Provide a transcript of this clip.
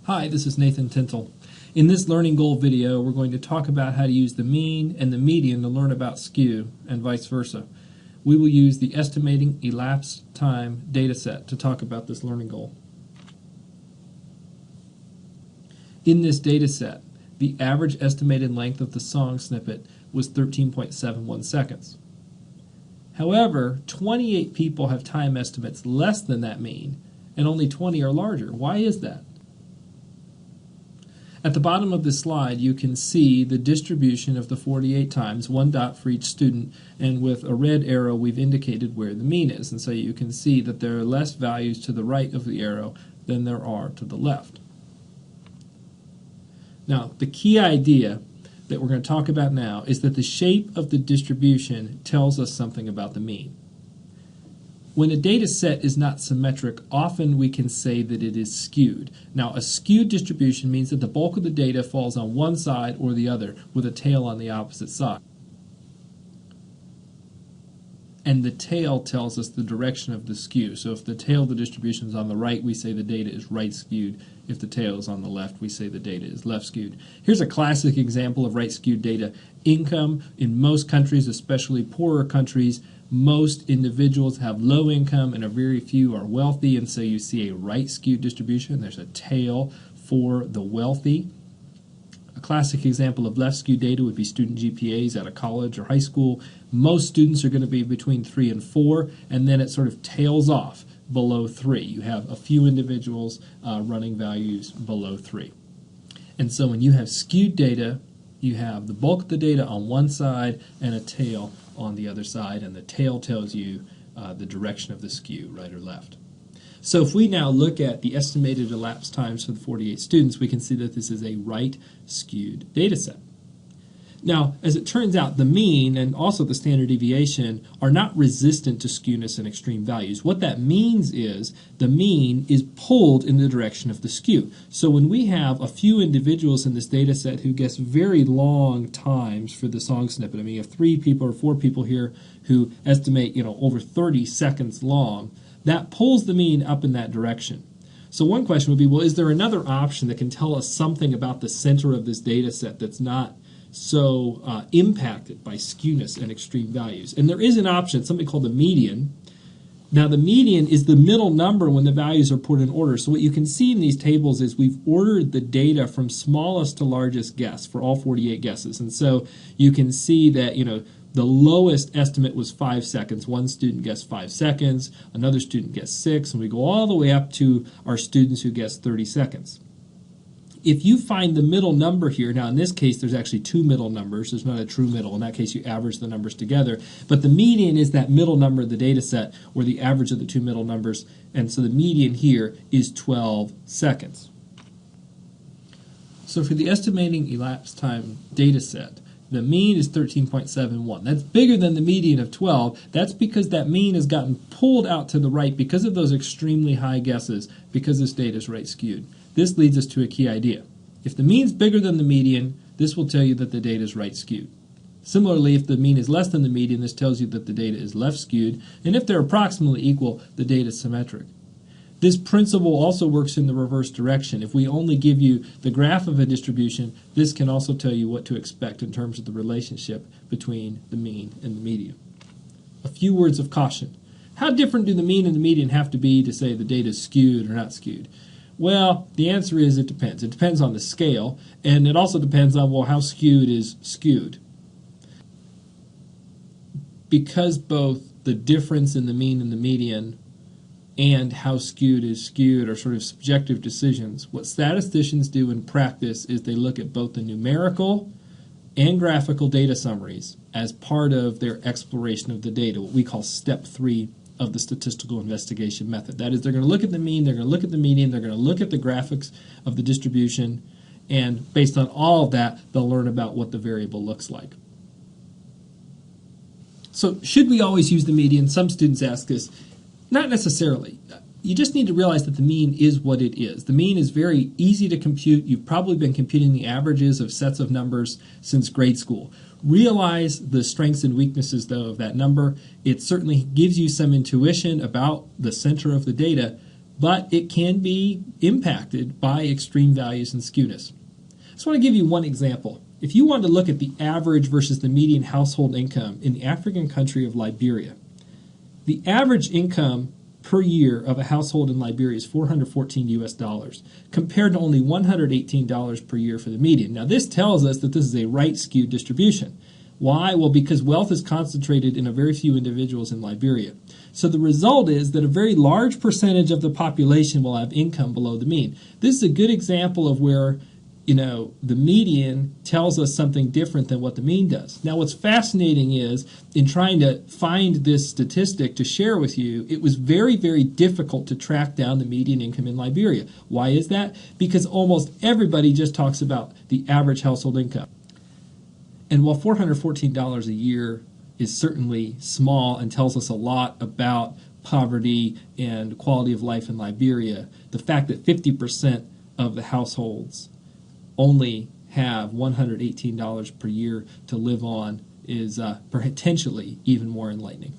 Hi, this is Nathan Tintle. In this learning goal video, we're going to talk about how to use the mean and the median to learn about skew and vice versa. We will use the estimating elapsed time data set to talk about this learning goal. In this data set, the average estimated length of the song snippet was 13.71 seconds. However, 28 people have time estimates less than that mean, and only 20 are larger. Why is that? At the bottom of this slide, you can see the distribution of the 48 times, one dot for each student, and with a red arrow we've indicated where the mean is. And so you can see that there are less values to the right of the arrow than there are to the left. Now, the key idea that we're going to talk about now is that the shape of the distribution tells us something about the mean. When a data set is not symmetric, often we can say that it is skewed. Now, a skewed distribution means that the bulk of the data falls on one side or the other, with a tail on the opposite side. And the tail tells us the direction of the skew. So if the tail of the distribution is on the right, we say the data is right skewed. If the tail is on the left, we say the data is left skewed. Here's a classic example of right skewed data. Income in most countries, especially poorer countries, most individuals have low income and a very few are wealthy, and so you see a right skewed distribution. There's a tail for the wealthy. A classic example of left skewed data would be student GPAs at a college or high school. Most students are going to be between 3 and 4, and then it sort of tails off below 3. You have a few individuals running values below 3. And so when you have skewed data, you have the bulk of the data on one side and a tail on the other side, and the tail tells you the direction of the skew, right or left. So if we now look at the estimated elapsed times for the 48 students, we can see that this is a right skewed data set. Now, as it turns out, the mean and also the standard deviation are not resistant to skewness and extreme values. What that means is the mean is pulled in the direction of the skew. So when we have a few individuals in this data set who guess very long times for the song snippet, I mean, you have 3 people or 4 people here who estimate, over 30 seconds long, that pulls the mean up in that direction. So one question would be, well, is there another option that can tell us something about the center of this data set that's not so impacted by skewness and extreme values? And there is an option, something called the median. Now the median is the middle number when the values are put in order. So what you can see in these tables is we've ordered the data from smallest to largest guess for all 48 guesses. And so you can see that, the lowest estimate was 5 seconds. One student guessed 5 seconds, another student guessed 6, and we go all the way up to our students who guessed 30 seconds. If you find the middle number here, now in this case there's actually 2 middle numbers, there's not a true middle. In that case you average the numbers together, but the median is that middle number of the data set, or the average of the 2 middle numbers, and so the median here is 12 seconds. So for the estimating elapsed time data set, the mean is 13.71. That's bigger than the median of 12. That's because that mean has gotten pulled out to the right because of those extremely high guesses, because this data is right skewed. This leads us to a key idea. If the mean is bigger than the median, this will tell you that the data is right skewed. Similarly, if the mean is less than the median, this tells you that the data is left skewed. And if they're approximately equal, the data is symmetric. This principle also works in the reverse direction. If we only give you the graph of a distribution, this can also tell you what to expect in terms of the relationship between the mean and the median. A few words of caution. How different do the mean and the median have to be to say the data is skewed or not skewed? Well, the answer is it depends. It depends on the scale, and it also depends on, how skewed is skewed. Because both the difference in the mean and the median and how skewed is skewed are sort of subjective decisions, what statisticians do in practice is they look at both the numerical and graphical data summaries as part of their exploration of the data, what we call step 3 of the statistical investigation method. That is, they're going to look at the mean, they're going to look at the median, they're going to look at the graphics of the distribution, and based on all of that, they'll learn about what the variable looks like. So should we always use the median? Some students ask this. Not necessarily. You just need to realize that the mean is what it is. The mean is very easy to compute. You've probably been computing the averages of sets of numbers since grade school. Realize the strengths and weaknesses, though, of that number. It certainly gives you some intuition about the center of the data, but it can be impacted by extreme values and skewness. I just want to give you one example. If you want to look at the average versus the median household income in the African country of Liberia, the average income per year of a household in Liberia is $414 compared to only $118 per year for the median. Now, this tells us that this is a right-skewed distribution. Why? Well, because wealth is concentrated in a very few individuals in Liberia. So the result is that a very large percentage of the population will have income below the mean. This is a good example of where the median tells us something different than what the mean does. Now, what's fascinating is, in trying to find this statistic to share with you, it was very, very difficult to track down the median income in Liberia. Why is that? Because almost everybody just talks about the average household income. And while $414 a year is certainly small and tells us a lot about poverty and quality of life in Liberia, the fact that 50% of the households only have $118 per year to live on is potentially even more enlightening.